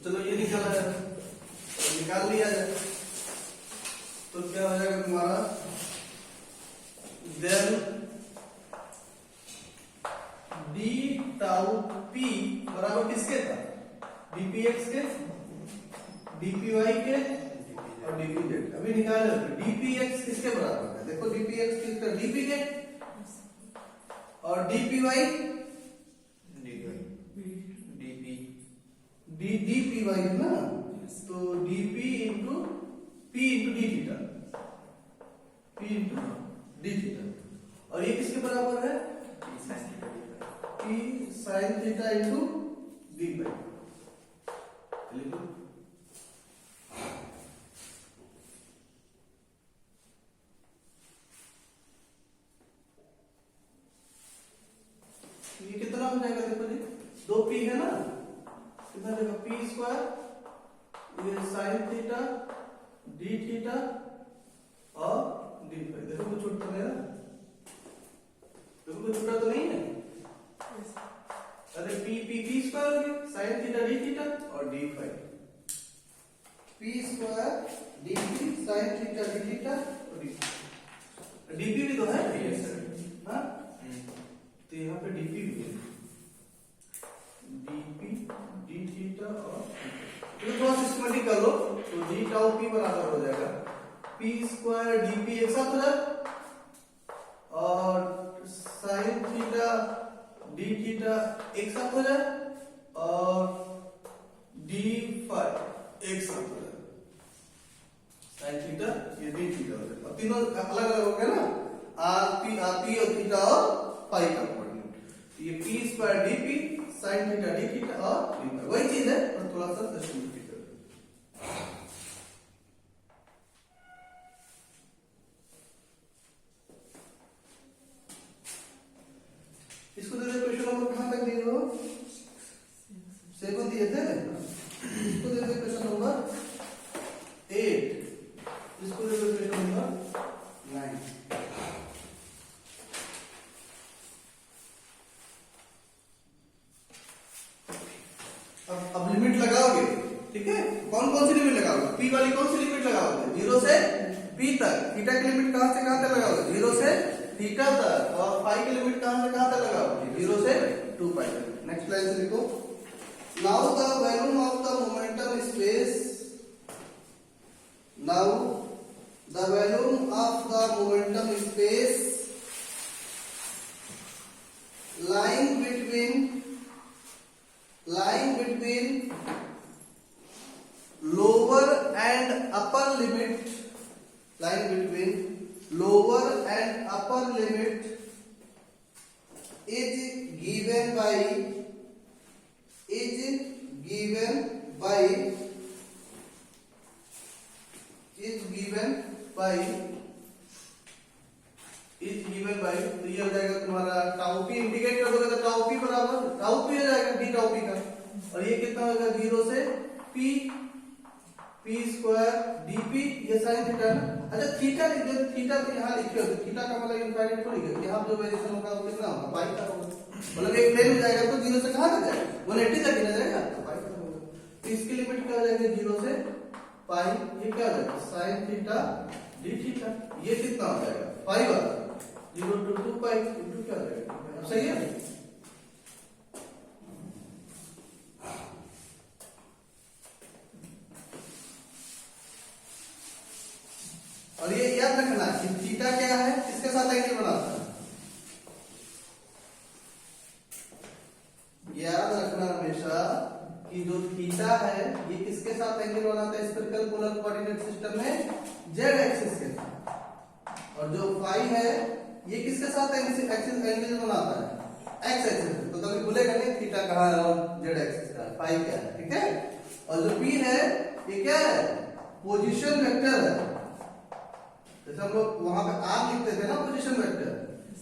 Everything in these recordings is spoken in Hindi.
चलो ये निकाला है, तो निकाल लिया जाए तो क्या हो जाएगा तुम्हारा, देन डी टाउ पी बराबर किसके था, dpx के, dpy के और dpz। अभी निकालो dpx किसके बराबर है, देखो dpx किसका, dp के, और dpy dpy है ना, तो dp into p into d theta, p into d theta, और ये किसके बराबर है, p sin theta into d by. लिखो ये कितना हो जाएगा, देखो जी 2p है ना, कितना देगा p स्क्वायर, ये sin थीटा d थीटा और d फाई। देखो कुछ छूट तो नहीं है, देखो कुछ छूटा तो नहीं है, अरे p स्क्वायर हो गया, sin थीटा d थीटा और d phi, p square dp sin theta d theta और dp भी तो है, हाँ तो यहाँ पे dp भी है, dp d थीटा और तो थोड़ा सिस्टमेटिक कर लो, तो d टाउ p बराबर हो जाएगा p स्क्वायर dp एक साथ हो जाए और sin थीटा d थीटा एक साथ हो जाए और d फाई एक साथ हो जाए, sin थीटा ये d थीटा हो जाए, तीनों अलग अलग हो गए ना, rp और थीटा और पाई का कोऑर्डिनेट, ये p square dp sin theta d theta और d फाई वही चीज है, और थोड़ा सा सिस्टमेटिक कर दो। इसको दे दे क्वेश्चन नंबर कहां तक दिए हो, 7 दिए थे, इसको दे दे क्वेश्चन नंबर 8, इसको दे दे क्वेश्चन नंबर 9। अब लिमिट लगाओगे, ठीक है, कौन कौन सी लिमिट लगाओगे, p वाली कौन सी लिमिट लगाओगे, 0 से p तक, थीटा की लिमिट कहां से कहां तक लगाओगे, 0 से थीटा तक, और फाई की लिमिट कहां से कहां तक लगाओगे, 0 से 2 पाई तक। नेक्स्ट लाइन से लिखो, now the volume of the momentum space, now the volume of the momentum space lying between lower and upper limit, lying between lower and upper limit is given by तो ये हो जाएगा तुम्हारा टाउ पी, इंडिकेट कर दोगे तो टाउ पी बराबर टाउ पी हो जाएगा डी टाउ पी का, और ये कितना होगा 0 से p स्क्वायर dp, ये sin थीटा ना, अच्छा थीटा लिख दो, थीटा तो यहाँ लिखे हो, थीटा का मतलब इनफाइनाइट थोड़ी है, यहाँ जो वेरिएशन होगा वो कितना होगा पाई का होगा, मतलब एक प्लेन हो जाएगा तो 0 से कहां तक जाएगा, 180 तक ही जाएगा, तो पाई का होगा, तो इसकी लिमिट क्या हो जाएगी 0 से पाई, ये क्या हो जाएगा sin थीटा d थीटा, ये कितना हो जाएगा पाई वाला 0 to 2 पाई इनटू क्या हो जाएगा, अब सही है। और ये याद रखना कि थीटा क्या है, किसके साथ एंगल बनाता है, याद रखना हमेशा कि जो थीटा है ये किसके साथ एंगल बनाता है स्फेरिकल पोलर कोऑर्डिनेट सिस्टम में, z एक्सिस के साथ, और जो फाई है ये किसके साथ एंगल बनाता है, x एक्सिस, तो कभी भूलेगा नहीं थीटा कहां है और z एक्सिस का फाई क्या है, ठीक है। और जो p है ये क्या है, पोजीशन वेक्टर है, जैसे हम लोग वहां पे r लिखते थे ना पोजीशन वेक्टर,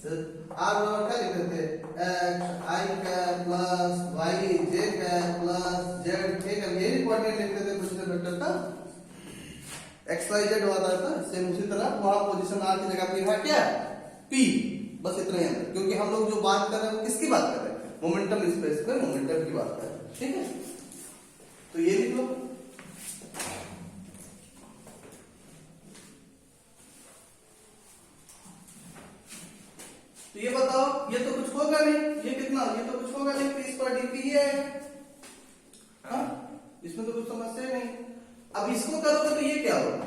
r बराबर क्या लिखते थे, x i cap plus y j cap plus z k cap, यही कोऑर्डिनेट लिखते थे पोजीशन वेक्टर का, x y z वाला था, सेम उसी तरह वहां पोजीशन r की जगह पे यहाँ क्या है p, बस इतना ही है, क्योंकि हम लोग जो बात कर रहे हैं किसकी बात कर रहे हैं, मोमेंटम स्पेस पे मोमेंटम की बात कर रहे हैं, ठीक है। तो ये लिख लो ये बताओ, ये तो कुछ होगा नहीं, ये कितना, ये तो कुछ होगा नहीं, पी स्क्वायर डी पी ही आएगा। हाँ, इसमें तो कुछ समस्या ही नहीं। अब इसको करोगे तो ये क्या होगा,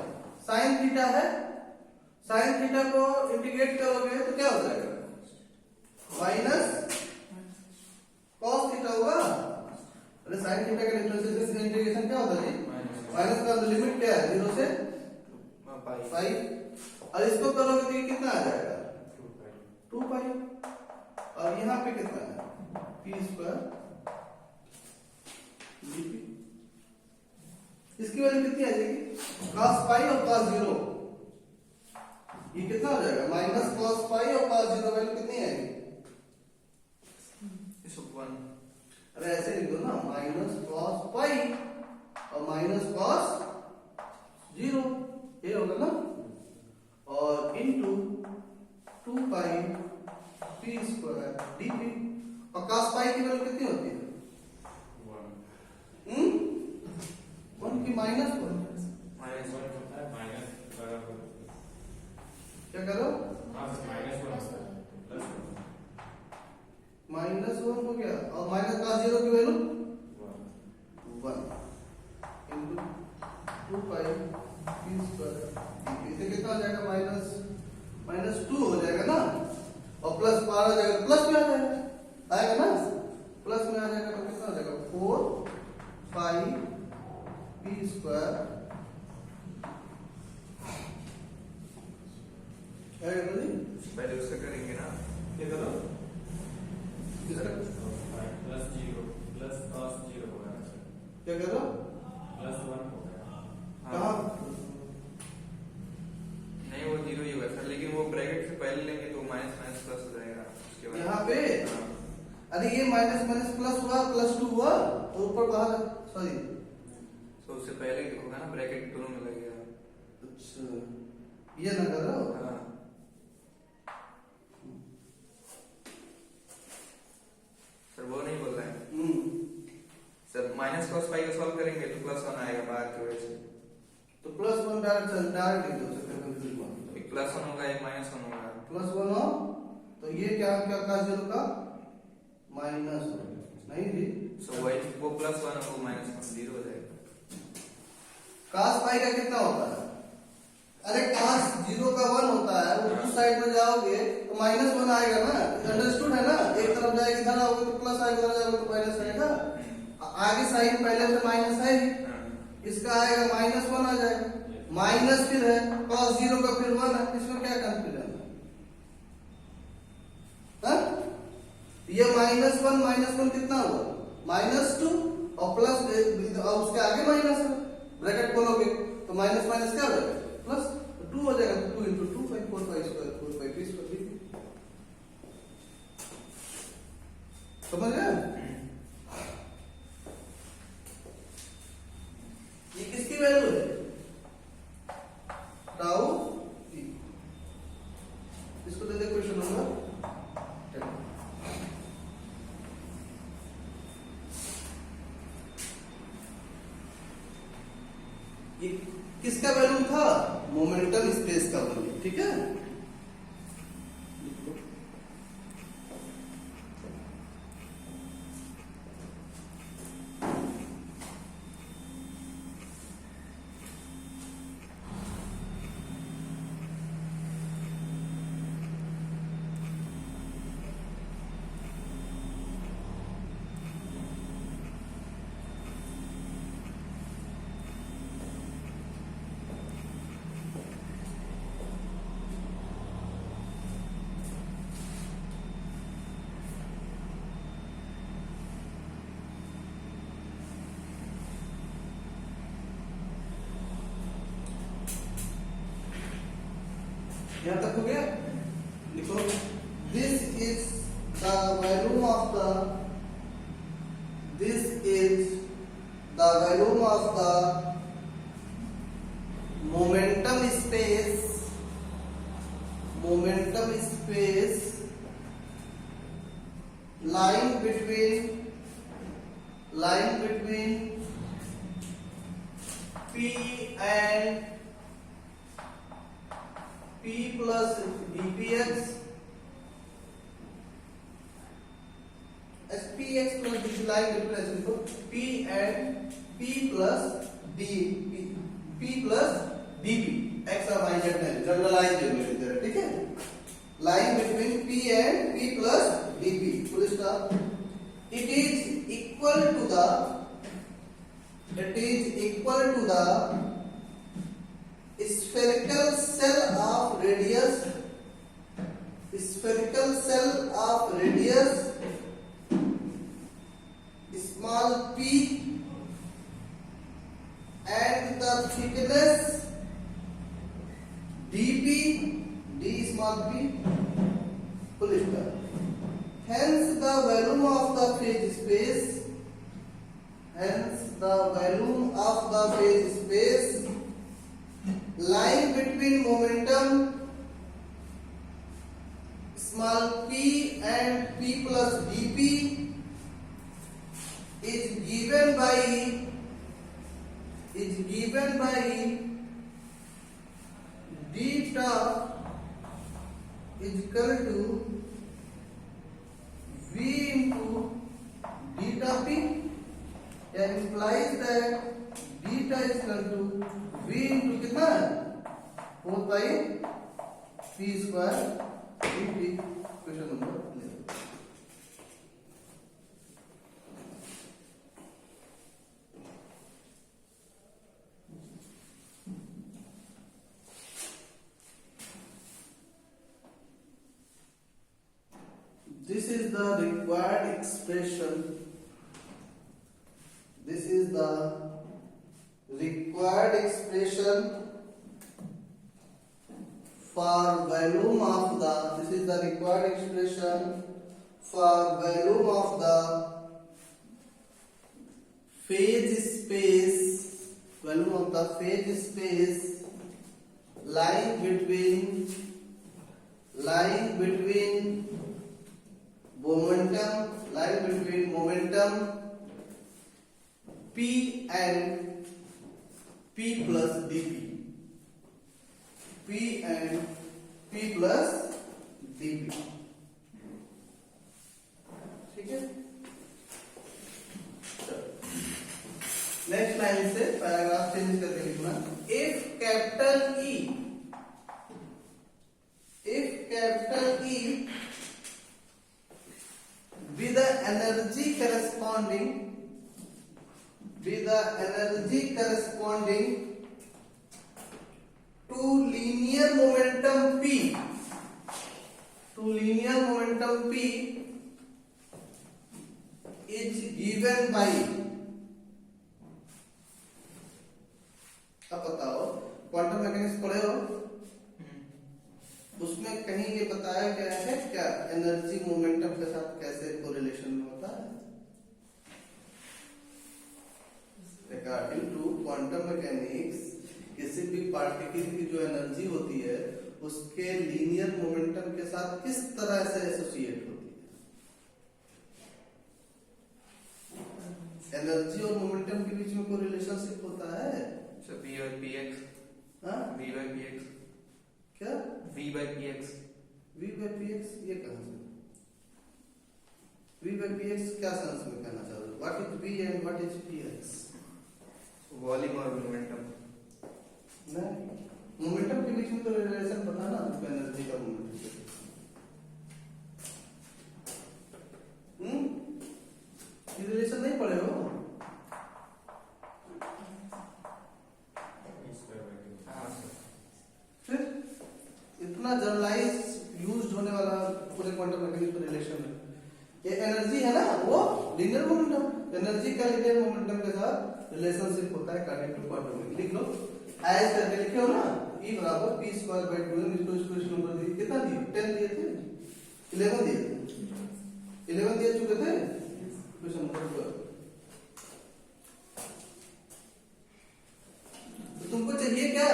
साइन थीटा है, साइन थीटा को इंटीग्रेट करोगे तो क्या हो जाएगा, माइनस कॉस थीटा होगा। अरे साइन थीटा का डिफरेंशिएशन से इंटीग्रेशन क्या होता है जी, माइनस का लिमिट क्या है, 0 से पाई। और इसको करोगे तो ये कितना आ जाएगा, 2 पाई। और यहाँ पे कितना है, पी स्क्वायर डीपी। इसकी वैल्यू कितनी आ जाएगी, cos पाई और cos 0, ये कितना हो जाएगा, माइनस cos पाई और cos 0, वैल्यू कितनी आएगी, 1। अरे ऐसे लिख दो ना, माइनस cos पाई और माइनस cos 0, ये होगा ना, और इनटू 2 पाई पी स्क्वायर डीपी। और cos पाई की वैल्यू कितनी होती है, 1 की माइनस 1, क्या करो, माइनस 1 हो गया, और माइनस cos 0 की वैल्यू 1 इनटू 2 पाई पी स्क्वायर डीपी। इसे कितना हो जाएगा, -2 हो जाएगा ना, और प्लस बाहर आ जाएगा, प्लस में आ जाएगा, आएगा ना, प्लस में आ जाएगा तो कितना हो जाएगा, 4 पाई पी स्क्वायर पहले उससे करेंगे ना, क्या करो, प्लस 0 प्लस cos 0 होगा, क्या करो, प्लस 1 होगा। कहाँ, नहीं वो 0 ही होगा सर, लेकिन वो ब्रैकेट से पहले लेंगे तो माइनस माइनस प्लस हो जाएगा उसके बाद यहाँ पे। अरे ये माइनस माइनस प्लस हुआ, +2 हुआ, और ऊपर बाहर, सॉरी, तो उससे पहले होगा ना, ब्रैकेट दोनों में लगेगा। अच्छा ये ना करो, हाँ सर वो नहीं बोल रहे हैं सर, माइनस cos पाई को सॉल्व करेंगे तो +1 आएगा बाहर की वजह से, तो +1 डायरेक्ट लिख दो, फिर कंफ्यूज मत, एक +1 होगा एक -1 होगा। +1 हो तो ये क्या क्या cos 0 का माइनस नहीं जी, सो वही वो +1 और वो -1 0 हो जाएगा। cos पाई का कितना होता है, अरे cos 0 का 1 होता है, वो उस साइड में जाओगे तो -1 आएगा ना, अंडरस्टूड है ना, एक तरफ जाएगी इधर आओगे तो प्लस आएगा, उधर जाओगे तो माइनस आएगा, आगे साइन पहले से माइनस है ही, इसका आएगा -1 आ जाएगा, माइनस फिर है, cos 0 का फिर 1 है, इसमें क्या कंफ्यूजन है, ये -1 कितना हुआ, -2 और प्लस, और उसके आगे माइनस है, ब्रैकेट खोलोगे तो माइनस माइनस क्या हो जाएगा, प्लस 2 हो जाएगा, तो 2 × 2 पाई 4 पाई स्क्वायर 4 पाई पी स्क्वायर, समझ गए। ये किसकी वैल्यू है, टाउ टी, इसको दे दे क्वेश्चन नंबर 10। ये किसका वैल्यू था, मोमेंटम स्पेस का वैल्यू, ठीक है। यहां तक हो गया, लिखो, this is the volume of the, this is the volume of the momentum space line between P and P plus dpx px plus d line between को p and p plus d p plus dp x और y z है जनरलाइज मेरी तरह, ठीक है। Line between p and p plus dp full stop. it is equal to the spherical cell of radius small p and the thickness dp d small p full stop। hence the volume of the phase space lying between momentum small p and p plus dp is given by d top is equal to v into d p, that implies that beta is equal to v into कितना 4 pi p square dt। Question number 11। This is the required expression. This is the required expression for volume of the. This is the required expression for volume of the phase space. Volume of the phase space lying between momentum p and p plus dp, p and p plus dp, ठीक है। नेक्स्ट लाइन से पैराग्राफ चेंज करके लिखना। If capital E with the energy corresponding to linear momentum p, is given by। अब बताओ क्वांटम मैकेनिक्स पढ़े हो, उसमें कहीं ये बताया गया है क्या एनर्जी मोमेंटम के साथ कैसे कोरिलेशन में होता है? अकॉर्डिंग टू क्वांटम मैकेनिक्स किसी भी पार्टिकल की जो एनर्जी होती है उसके लीनियर मोमेंटम के साथ किस तरह से एसोसिएट होती है। एनर्जी और मोमेंटम के बीच में कोई रिलेशनशिप होता है। So v by px, हाँ v by px, क्या v by px, v by px ये कहाँ से v by px क्या सेंस में कहना चाह रहे हो? What is v and what is px? Volume और मोमेंटम। नहीं, मोमेंटम के बीच में तो रिलेशन पता ना, एनर्जी का मोमेंटम। ये रिलेशन नहीं पढ़े हो? फिर इतना जनरलाइज यूज्ड होने वाला पूरे क्वांटम मैकेनिक्स का रिलेशन है। ये एनर्जी है ना, वो लीनियर मोमेंटम, एनर्जी का लीनियर मोमेंटम के साथ रिलेशनशिप होता है अकॉर्डिंग टू क्वांटम मैकेनिक्स। लिख लो एज करके लिखे हो ना, E बराबर p स्क्वायर बाय 2 इसको इक्वेशन नंबर दिए कितना दिए? 10 दिए थे, 11 दिए थे, 11 दिए चुके थे इक्वेशन नंबर 12। तो तुमको चाहिए क्या?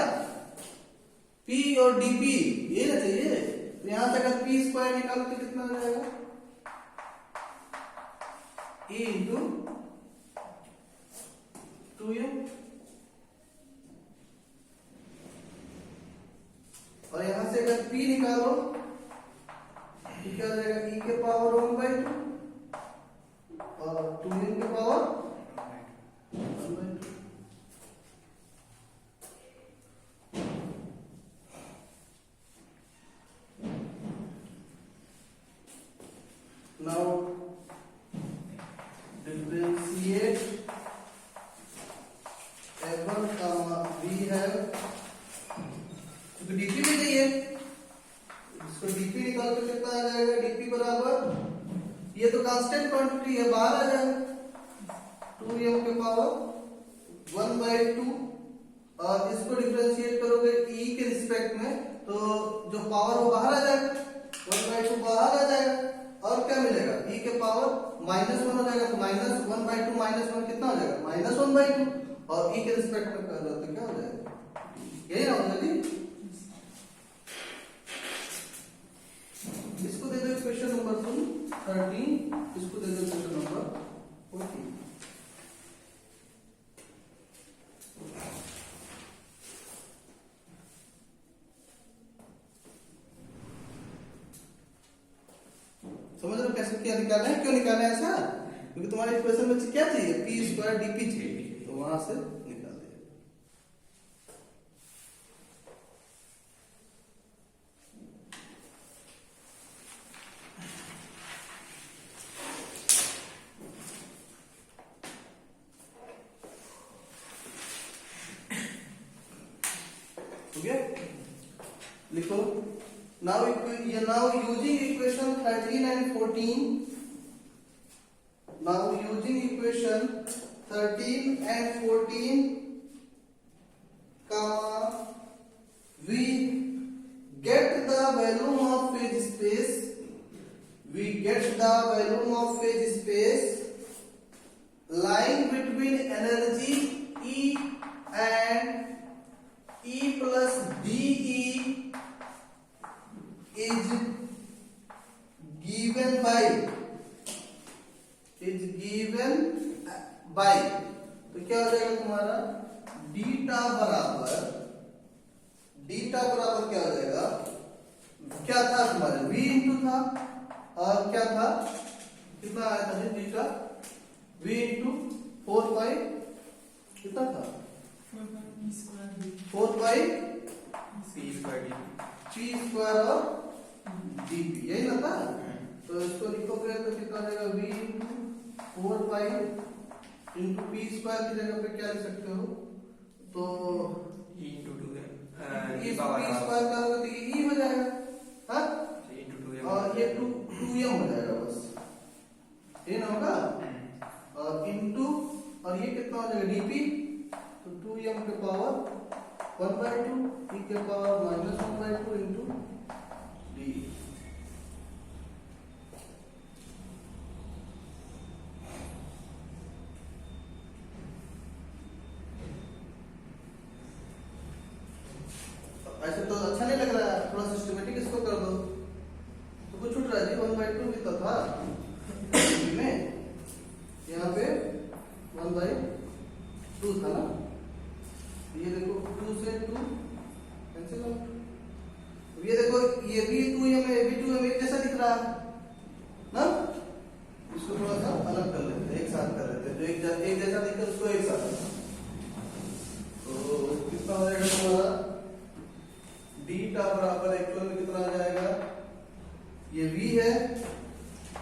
p और dp, ये ना चाहिए। तो यहां से अगर p स्क्वायर निकालो तो कितना हो जाएगा? E इंटू 2u, और यहां से अगर p निकालो तो क्या हो जाएगा? e के पावर 1/2 y1 वी है, क्योंकि डीपी भी चाहिए, इसको डीपी निकाल तो कितना आ जाएगा, डीपी बराबर, ये तो कांस्टेंट क्वांटिटी है, बाहर आ जाएगा 2m के पावर 1/2, और इसको डिफरेंशिएट करोगे e के रिस्पेक्ट में, तो जो पावर वो बाहर आ जाएगा, 1/2 बाहर आ जाएगा, और क्या मिलेगा, e के पावर -1 हो जाएगा, तो -1/2 -1 कितना हो जाएगा, -1/2, और e के रिस्पेक्ट में कर रहा तो क्या हो जाएगा, यही ना होगा जी। इसको दे दो इक्वेशन नंबर 13, इसको दे दो इक्वेशन नंबर 14। समझ रहे हो कैसे क्या निकालना है, क्यों निकालना है ऐसा, क्योंकि तुम्हारे इक्वेशन में क्या चाहिए, p² dp चाहिए, तो वहां से निकाल दिया। हो गया, लिखो। Now using equation 13 and 14, now using equation 13 and 14, comma, we get the volume of phase space. We get the volume of phase space lying between energy E and E plus dE is given by, तो क्या हो जाएगा तुम्हारा, डीटा बराबर क्या हो जाएगा, क्या था तुम्हारे v इंटू था, और क्या था, कितना आया था डीटा, v इंटू 4 पाई, कितना था 4 पाई p² और dp, यही ना था, तो इसको लिखोगे तो कितना आ जाएगा, v into 4 pi into p² की जगह पे क्या लिख सकते हो, तो e into 2m p² का होगा तो ये e हो जाएगा, हाँ, और ये 2m हो जाएगा, बस ये ना होगा, और इंटू, और ये कितना हो जाएगा dp, तो 2m के पावर 1/2, e के पावर -1/2 इंटू d। ऐसे तो अच्छा नहीं लग रहा है, थोड़ा सिस्टमेटिक इसको कर दो, तो कुछ छूट रहा है जी, 1/2 भी तो था में, यहाँ पे 1/2 था ना, ये देखो 2 से 2 कैंसिल आउट, ये देखो ये भी 2m है, ये भी 2m एक जैसा दिख रहा है ना, इसको थोड़ा सा अलग कर लेते हैं, एक साथ कर लेते हैं, जो एक जैसा दिखे उसको एक साथ, तो कितना हो जाएगा तुम्हारा, डीटा बराबर एक्चुअल में कितना आ जाएगा, ये v है,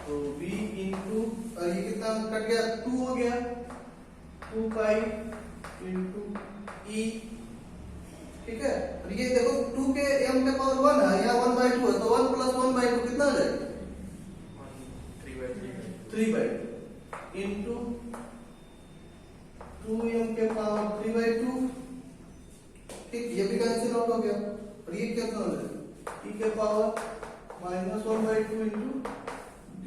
तो v इंटू, और ये कितना कट गया, 2 हो गया, 2 पाई इंटू e, ठीक है, और ये देखो 2 के m के पावर 1 है, यहाँ 1/2 है, तो 1 प्लस 1/2 कितना आ जाएगा, 3/2 इंटू 2m के पावर 3/2, ठीक, ये भी कैंसिल आउट हो गया, और ये क्या हो जाएगा, e के पावर -1/2 इंटू d,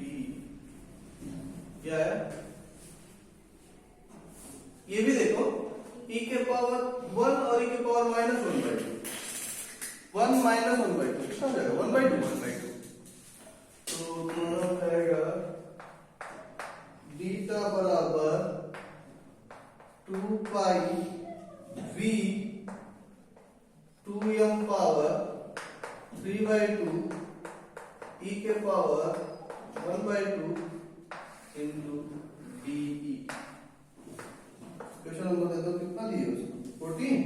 क्या है, ये भी देखो e के पावर 1 और e के पावर -1/2, 1 -1/2 कितना हो जाएगा, 1/2, तो तुम्हारा हो जाएगा डीटा बराबर 2 pi v 2m power 3/2 e के power 1/2 into de। Question number दे दो, कितना दिए उसको, 14,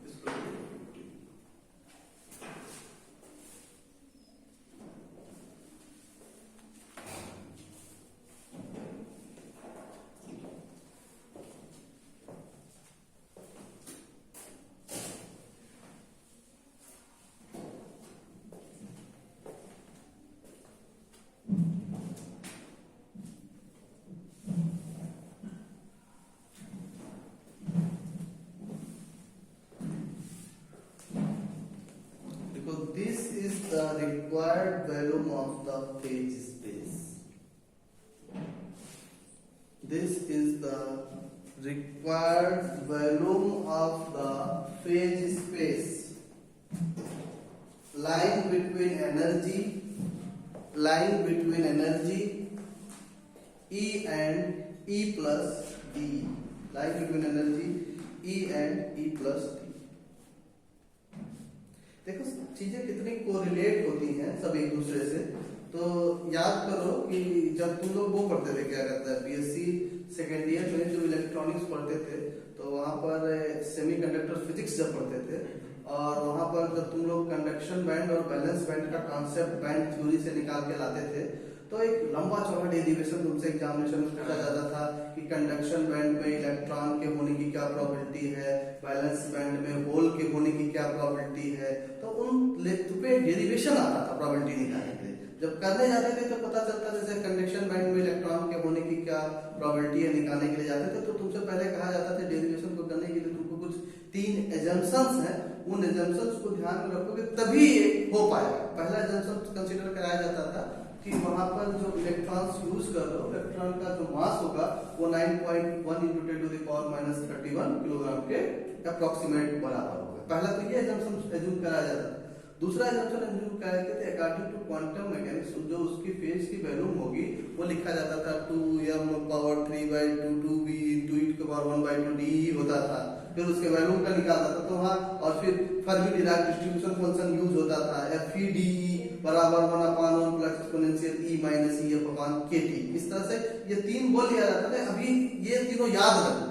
इसको दे दो 14। required volume of the phase space. This is the required volume of the phase space lying between energy E and E plus D, lying between energy E and E plus D. देखो चीजें कितनी कोरिलेट होती हैं सब एक दूसरे से। तो याद करो कि जब तुम लोग वो पढ़ते थे, क्या कहता है, बीएससी सेकेंड ईयर में जो इलेक्ट्रॉनिक्स पढ़ते थे, तो वहां पर सेमीकंडक्टर फिजिक्स जब पढ़ते थे, और वहां पर जब तुम लोग कंडक्शन बैंड और बैलेंस बैंड का कॉन्सेप्ट बैंड थ्योरी से निकाल के लाते थे, तो एक लंबा चौड़ा डेरिवेशन तुमसे एग्जामिनेशन में पूछा जाता था कि कंडक्शन बैंड में इलेक्ट्रॉन के होने की क्या प्रोबेबिलिटी है, बैलेंस बैंड में होल के होने की क्या प्रोबेबिलिटी है। तो उन पे डेरिवेशन आता था प्रोबेबिलिटी निकालने के लिए। जब करने जाते थे तो पता चलता था जैसे कंडक्शन बैंड में इलेक्ट्रॉन के होने की क्या प्रोबेबिलिटी है निकालने के लिए जाते थे, तो तुमसे पहले कहा जाता था डेरिवेशन को करने के लिए तुमको कुछ 3 एजम्पशंस हैं, उन एजम्पशंस को ध्यान में रखोगे तभी ये हो पाएगा। पहला एजम्पशन कंसीडर कराया जाता था कि वहां पर जो इलेक्ट्रॉन्स यूज कर रहे हो, इलेक्ट्रॉन का जो मास होगा वो 9.1 × 10⁻³ किलोग्राम के अप्रोक्सीमेट बराबर होगा। पहला तो ये एजम्पशन एज्यूम कराया जाता था। दूसरा एजम्पशन एज्यूम कराया जाता था अकॉर्डिंग टू क्वांटम मैकेनिक्स, जो उसकी फेज की वैल्यूम होगी वो लिखा जाता था 2m⁻³ 2v × 10⁻⁴ होता था। फिर उसके वैल्यूम का निकालता था तो वहां, और फिर Fermi Dirac distribution function use होता था, FEDE बराबर 1/1 + एक्सपोनेंशियल E - EF/kT। इस तरह से ये 3 बोल लिया जाता था। अभी ये तीनों याद रखो,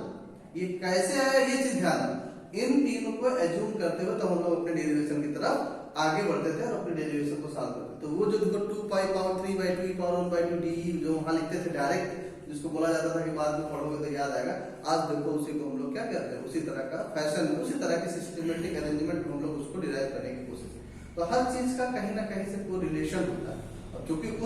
ये कैसे आया ये चीज ध्यान रखो। इन तीनों को एज्यूम करते हुए तो हम लोग अपने डेरिवेशन की तरफ आगे बढ़ते थे और अपने डेरिवेशन को सॉल्व करते थे। तो वो जो देखो 2π/3/2e⁻1/2d जो वहां लिखते थे डायरेक्ट, जिसको बोला जाता था कि बाद में पढ़ोगे तो याद आएगा, आज देखो उसी को हम लोग क्या करते हैं, उसी तरह का फैशन में, उसी तरह की सिस्टमेटिक अरेंजमेंट में हम लोग उसको डिराइव करने की कोशिश। तो हर चीज का कहीं ना कहीं से कोई रिलेशन होता है, क्योंकि